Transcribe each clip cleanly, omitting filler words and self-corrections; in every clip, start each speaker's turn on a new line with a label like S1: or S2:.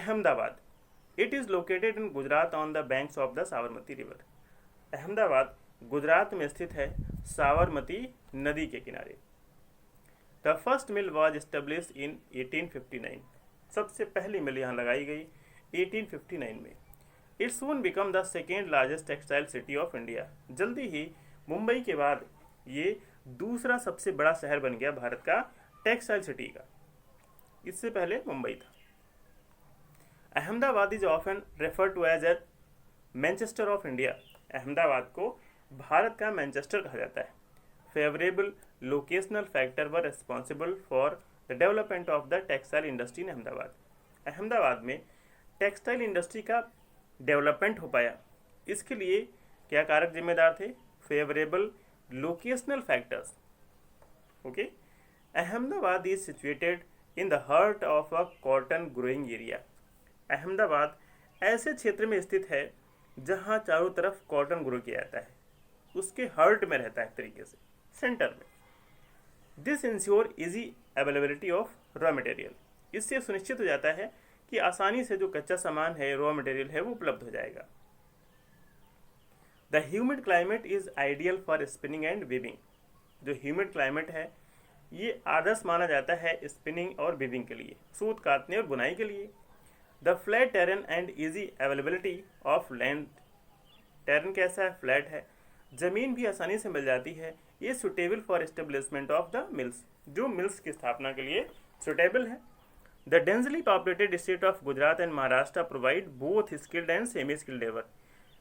S1: Ahmedabad, it is located in Gujarat on the banks of the Sabarmati river. Ahmedabad Gujarat में स्थित है, साबरमती नदी के किनारे। The first mill was establish in 1859, सबसे पहली मिल यहाँ लगाई गई 1859 में। It soon become the second largest textile city of India, जल्दी ही मुंबई के बाद ये दूसरा सबसे बड़ा शहर बन गया भारत का टेक्सटाइल सिटी का, इससे पहले मुंबई था। Ahmedabad is often refer to as a Manchester of India, Ahmedabad को भारत का मैनचेस्टर कहा जाता है। Favourable locational factor were responsible for the development of the textile industry in Ahmedabad, Ahmedabad में टेक्सटाइल इंडस्ट्री का डेवलपमेंट हो पाया, इसके लिए क्या कारक जिम्मेदार थे? Favourable locational factors. Okay, Ahmedabad is situated in the heart of a cotton growing area, Ahmedabad ऐसे क्षेत्र में स्थित है जहाँ चारों तरफ कॉटन ग्रो किया जाता है, उसके हार्ट में रहता है, एक तरीके से सेंटर में। This ensure easy availability of raw material, इससे सुनिश्चित हो जाता है कि आसानी से जो कच्चा सामान है, रॉ मटेरियल है, वो उपलब्ध हो जाएगा। The humid climate is ideal for spinning and weaving, जो ह्यूमिड क्लाइमेट है ये आदर्श माना जाता है स्पिनिंग और वीविंग के लिए, सूत काटने और बुनाई के लिए। The flat terrain and easy availability of land, terrain कैसा है? फ्लैट है, जमीन भी आसानी से मिल जाती है, ये suitable for establishment of the mills, जो मिल्स की स्थापना के लिए सुटेबल है। The densely populated state of Gujarat and Maharashtra provide both skilled and semi skilled labour,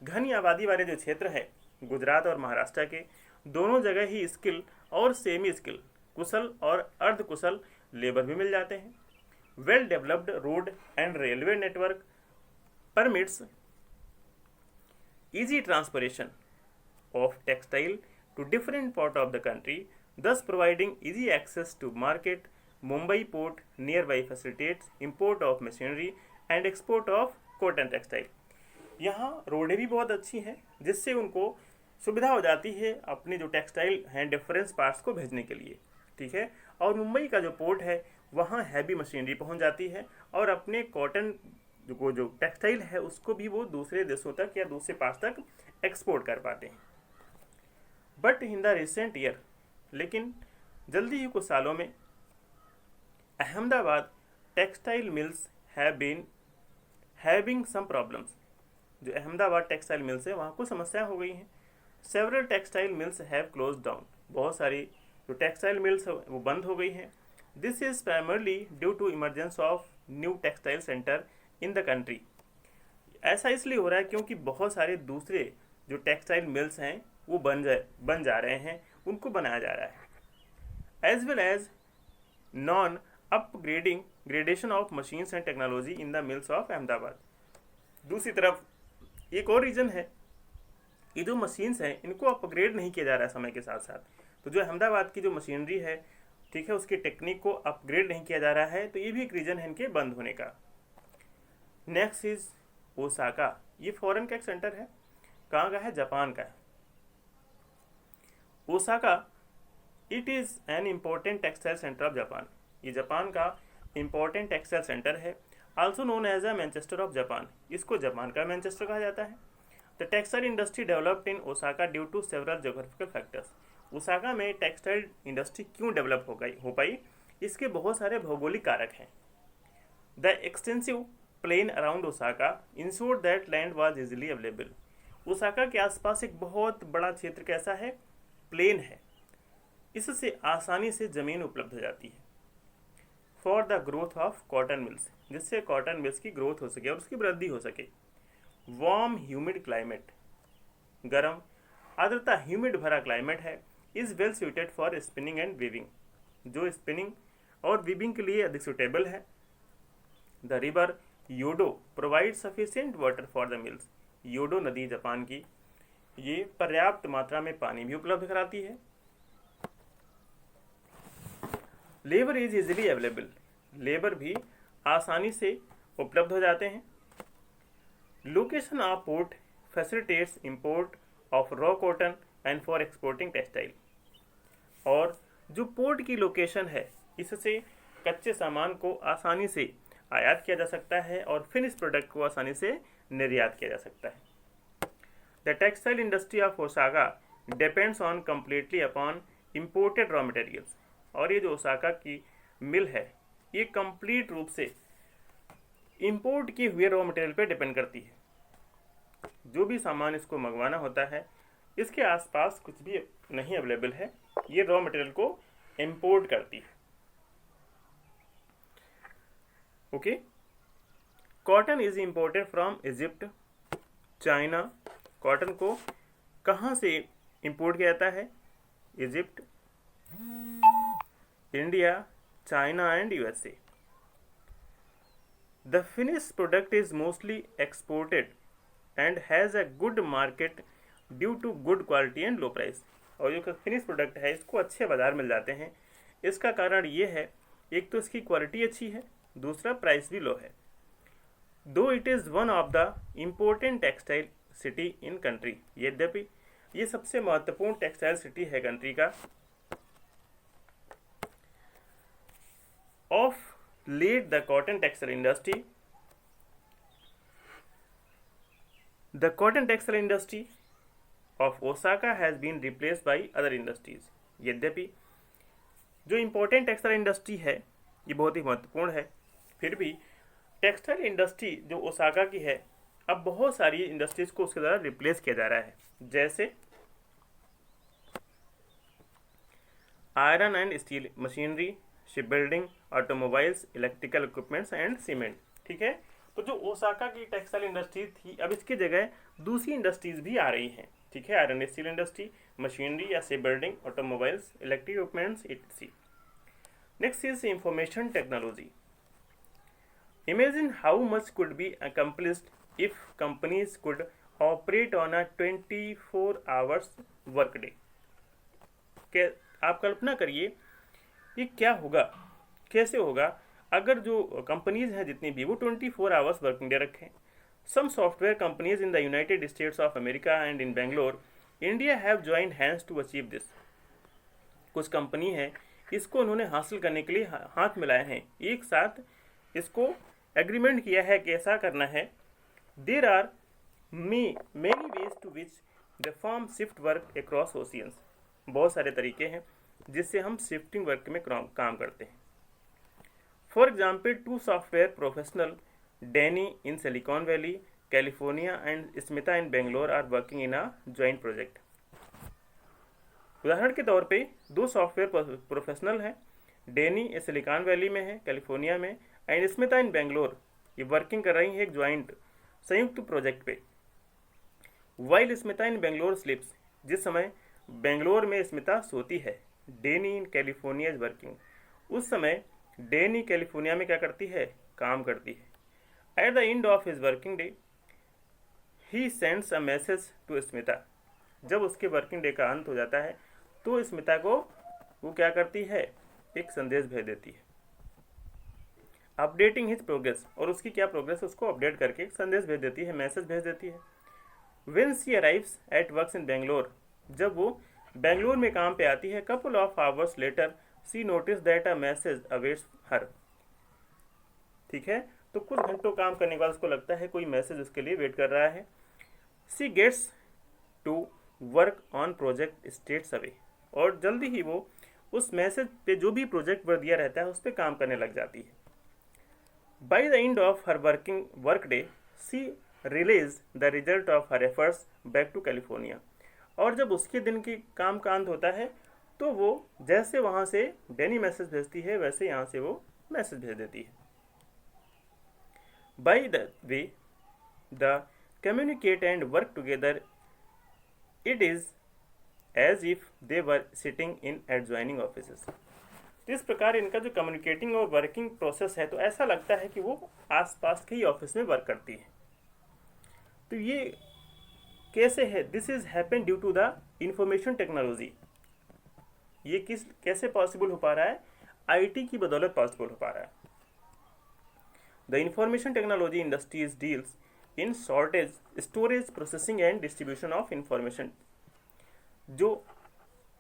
S1: घनी आबादी वाले जो क्षेत्र है गुजरात और महाराष्ट्र के, दोनों जगह ही स्किल और सेमी स्किल, कुशल और अर्ध कुशल लेबर भी मिल जाते हैं। Well developed road and railway network permits easy transportation of textile to different part of the country, thus providing easy access to market. Mumbai port nearby facilitates import of machinery and export of cotton textile. यहाँ रोडें भी बहुत अच्छी हैं जिससे उनको सुविधा हो जाती है अपने जो टेक्सटाइल हैं डिफरेंस पार्ट्स को भेजने के लिए, ठीक है। और मुंबई का जो पोर्ट है वहाँ हैवी मशीनरी पहुँच जाती है और अपने कॉटन जो टेक्सटाइल है उसको भी वो दूसरे देशों तक या दूसरे पार्ट्स तक एक्सपोर्ट कर पाते हैं। But in the recent year, लेकिन जल्दी ही कुछ सालों में Ahmedabad textile mills have been having some problems, जो अहमदाबाद टेक्सटाइल मिल्स है वहाँ कुछ समस्याएं हो गई हैं। Several textile mills have close down, बहुत सारी जो टेक्सटाइल मिल्स है वो बंद हो गई हैं। This is primarily due to emergence of new textile centre in the country, ऐसा इसलिए हो रहा है क्योंकि बहुत सारे दूसरे जो टेक्सटाइल मिल्स हैं वो बन जा रहे हैं, उनको बनाया जा रहा है। As well as non upgrading gradation of machines and technology in the mills of Ahmedabad. दूसरी तरफ एक और रीज़न है, ये जो मशीन्स हैं इनको अपग्रेड नहीं किया जा रहा है समय के साथ साथ, तो जो अहमदाबाद की जो मशीनरी है, ठीक है, उसकी टेक्निक को अपग्रेड नहीं किया जा रहा है, तो ये भी एक रीज़न है इनके बंद होने का। नेक्स्ट इज ओसाका, ये फॉरेन का एक सेंटर है, कहाँ का है? जापान का है। Osaka it is an important textile centre of Japan, ये जापान का इम्पोर्टेंट टेक्सटाइल सेंटर है। Also known as a Manchester of Japan, इसको जापान का मैनचेस्टर कहा जाता है। The textile industry developed in Osaka due to several geographical factors, Osaka में textile industry क्यों डेवलप हो पाई, इसके बहुत सारे भौगोलिक कारक हैं। The extensive plain around Osaka ensured that land was easily available, Osaka के आसपास एक बहुत बड़ा क्षेत्र कैसा है? प्लेन है, इससे आसानी से ज़मीन उपलब्ध हो जाती है। For the growth of cotton mills, जिससे कॉटन मिल्स की ग्रोथ हो सके और उसकी वृद्धि हो सके। वार्म ह्यूमिड क्लाइमेट, गर्म आर्द्रता ह्यूमिड भरा क्लाइमेट है, is well suited for spinning and weaving, जो स्पिनिंग और वीविंग के लिए अधिक सुटेबल है। The river Yodo provide sufficient water for the mills, Yodo नदी जापान की ये पर्याप्त मात्रा में पानी भी उपलब्ध कराती है। Labour is easily available, labour भी आसानी से उपलब्ध हो जाते हैं। Location of port facilitates import of raw cotton and for exporting textile, और जो पोर्ट की लोकेशन है इससे कच्चे सामान को आसानी से आयात किया जा सकता है और फिनिश प्रोडक्ट को आसानी से निर्यात किया जा सकता है। The textile industry of Osaka depends on completely upon imported raw materials. और ये जो ओसाका की मिल है ये कंप्लीट रूप से इंपोर्ट किए हुए रॉ मटेरियल पे डिपेंड करती है। जो भी सामान इसको मंगवाना होता है इसके आसपास कुछ भी नहीं अवेलेबल है, ये रॉ मटेरियल को इंपोर्ट करती है। Okay, cotton is imported from Egypt, China. Cotton को कहाँ से इंपोर्ट किया जाता है? Egypt, India, China and USA. The finish product is mostly exported and has a good market due to good quality and low price. और जो finish product है इसको अच्छे बाजार मिल जाते हैं। इसका कारण ये है, एक तो इसकी क्वालिटी अच्छी है, दूसरा प्राइस भी लो है। Though it is one of the important textile city in country. यद्यपि ये सबसे महत्वपूर्ण टेक्सटाइल सिटी है कंट्री का। Of late the cotton textile industry, the cotton textile industry of Osaka has been replaced by other industries. यद्यपि जो important textile industry है ये बहुत ही महत्वपूर्ण है, फिर भी टेक्सटाइल इंडस्ट्री जो ओसाका की है अब बहुत सारी इंडस्ट्रीज को उसके द्वारा रिप्लेस किया जा रहा है, जैसे iron and steel machinery, ship building, automobiles, electrical equipments and cement. ठीक है, तो जो ओसाका की टेक्सटाइल इंडस्ट्री थी अब इसकी जगह दूसरी इंडस्ट्रीज भी आ रही हैं। ठीक है, iron and steel industry, machinery या ship building, automobiles, electric equipments etc. Next is information technology. Imagine how much could be accomplished if companies could operate on a 24 hours work day. आप कल्पना करिए ये क्या होगा, कैसे होगा अगर जो कंपनीज हैं जितनी भी वो 24 आवर्स वर्किंग डे रखें। Some software companies in the United States of America and in Bangalore India have joined hands to achieve this. कुछ कंपनी है इसको उन्होंने हासिल करने के लिए हाथ मिलाए हैं, एक साथ इसको एग्रीमेंट किया है कि ऐसा करना है। There are many ways to which the firm shift work across oceans. बहुत सारे तरीके हैं जिससे हम शिफ्टिंग वर्क में काम करते हैं। For example, two software professional, Danny in Silicon Valley, California and Smita in Bangalore are working in a joint project. उदाहरण के तौर पे दो सॉफ्टवेयर प्रोफेशनल हैं, डैनी सिलिकॉन वैली में है कैलिफोर्निया में, एंड स्मिता इन बेंगलोर, ये वर्किंग कर रही है एक ज्वाइंट संयुक्त प्रोजेक्ट पे। While Smita in Bangalore slips, जिस समय बेंगलोर में स्मिता सोती है, Danny in California is working, उस समय डैनी कैलिफोर्निया में क्या करती है, काम करती है। At the end of his working day he sends a message to Smita. जब उसके वर्किंग डे का अंत हो जाता है तो स्मिता को वो क्या करती है, एक संदेश भेज देती है, अपडेटिंग हिज प्रोग्रेस, और उसकी क्या प्रोग्रेस उसको अपडेट करके एक संदेश भेज देती है, मैसेज भेज देती है। When she arrives at works in Bangalore, जब वो बेंगलोर में काम पे आती है, couple of hours later she notice that a message awaits her. ठीक है, तो कुछ घंटों काम करने के बाद उसको लगता है कोई मैसेज उसके लिए वेट कर रहा है। She gets to work on project straight away, और जल्दी ही वो उस मैसेज पे जो भी प्रोजेक्ट पर दिया रहता है उस पर काम करने लग जाती है। By the end of her work day she release the result of her efforts back to California, और जब उसके दिन की काम का अंत होता है तो वो जैसे वहाँ से डैनी मैसेज भेजती है वैसे यहाँ से वो मैसेज भेज देती है। By the way the communicate and work together, it is as if they were sitting in adjoining offices. इस प्रकार इनका जो कम्युनिकेटिंग और वर्किंग प्रोसेस है तो ऐसा लगता है कि वो आसपास के ही ऑफिस में वर्क करती है। तो ये कैसे है? This is happen due to the information technology. ये कैसे पॉसिबल हो पा रहा है? आईटी की बदौलत पॉसिबल हो पा रहा है। The information technology industries deals in shortage, storage, processing and distribution of information. जो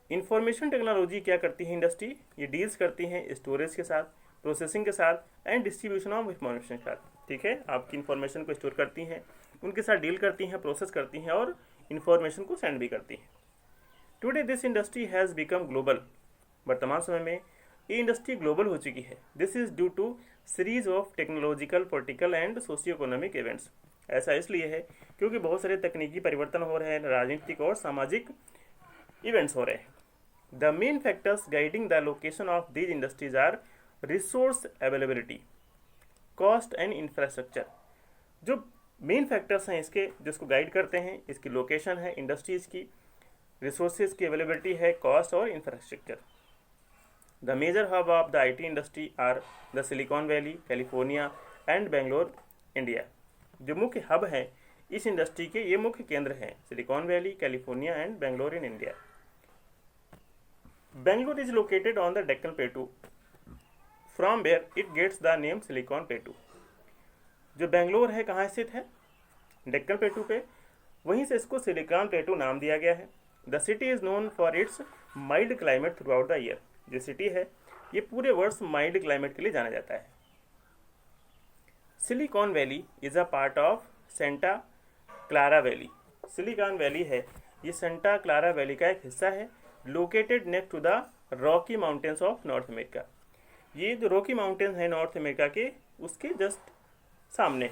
S1: इंफॉर्मेशन टेक्नोलॉजी क्या करती है इंडस्ट्री, ये डील्स करती हैं स्टोरेज के साथ, प्रोसेसिंग के साथ एंड डिस्ट्रीब्यूशन ऑफ इंफॉर्मेशन के साथ। ठीक है, आपकी इन्फॉर्मेशन को स्टोर करती हैं, उनके साथ डील करती हैं, प्रोसेस करती हैं और इन्फॉर्मेशन को सेंड भी करती हैं। Today this industry has become global. वर्तमान समय में ये इंडस्ट्री ग्लोबल हो चुकी है। This is due to series of technological, political and socio economic events. ऐसा इसलिए है क्योंकि बहुत सारे तकनीकी परिवर्तन हो रहे हैं, राजनीतिक और सामाजिक इवेंट्स हो रहे हैं। The main factors guiding the location of these industries are resource availability, cost and infrastructure. जो मेन फैक्टर्स हैं इसके, जिसको गाइड करते हैं, इसकी लोकेशन है इंडस्ट्रीज़ की, रिसोर्सेज की अवेलेबिलिटी है, कॉस्ट और infrastructure. The major hub of the IT industry are the Silicon Valley, California and Bangalore, India. जो मुख्य हब हैं इस इंडस्ट्री के, ये मुख्य केंद्र हैं Silicon Valley, California and Bangalore in India. Bangalore is located on the Deccan plateau, from where it gets the name Silicon plateau. जो बेंगलोर है कहाँ स्थित है? डेक्कन प्लेटू पे, वहीं से इसको सिलिकॉन प्लेटू नाम दिया गया है। The city is known for its mild climate through out the year. जो सिटी है ये पूरे वर्ष माइल्ड क्लाइमेट के लिए जाना जाता है। Silicon Valley is a part of Santa Clara Valley. Silicon Valley है ये सेंटा क्लारा वैली का एक हिस्सा है, located next to the Rocky Mountains of North America. ये जो रॉकी माउंटेन्स हैं नॉर्थ अमेरिका के, उसके जस्ट सामने।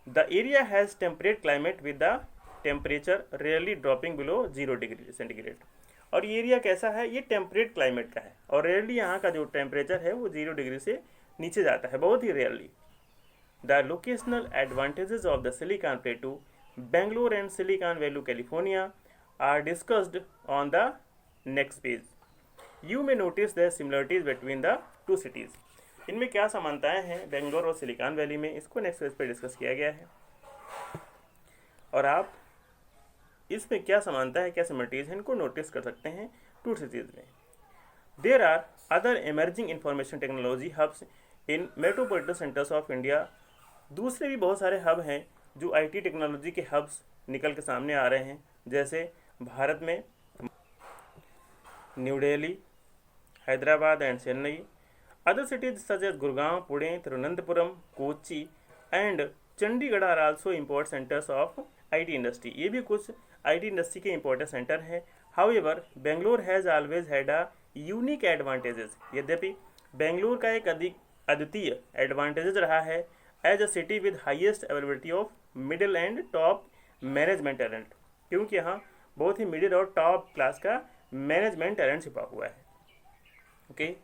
S1: The area has temperate climate with the temperature rarely dropping below 0 degree centigrade. और ये एरिया कैसा है? ये टेम्परेट क्लाइमेट का है और रेयरली यहाँ का जो टेम्परेचर है वो 0 डिग्री से नीचे जाता है, बहुत ही rarely. The locational advantages of the Silicon Plateau, Bangalore and Silicon Valley, California, are discussed on the next page. You may notice the similarities between the two cities. इनमें क्या समानताएं हैं बेंगलोर और सिलिकॉन वैली में, इसको नेक्स्ट पेज पर discuss किया गया है। और आप इसमें क्या समानता है, क्या सिमिलरिटीज हैं, इनको नोटिस कर सकते हैं टू सिटीज़ में। There are other emerging information technology hubs in metropolitan centres of India. दूसरे भी बहुत सारे हब हैं जो IT टेक्नोलॉजी के हब्स निकल के सामने आ रहे हैं, जैसे भारत में New Delhi, Hyderabad and Chennai. Other cities such as Gurgaon, Pune, Thiruvananthapuram, Kochi and Chandigarh are also import centres of IT industry. ये भी कुछ IT इंडस्ट्री के इम्पोर्टेंट सेंटर हैं। However Bangalore has always had a unique advantages. यद्यपि बेंगलोर का एक अधिक अद्वितीय एडवांटेजेस रहा है as a city with highest availability of middle and top management talent, क्योंकि यहाँ बहुत ही मिडिल और टॉप क्लास का मैनेजमेंट टैलेंट छिपा हुआ है। ओके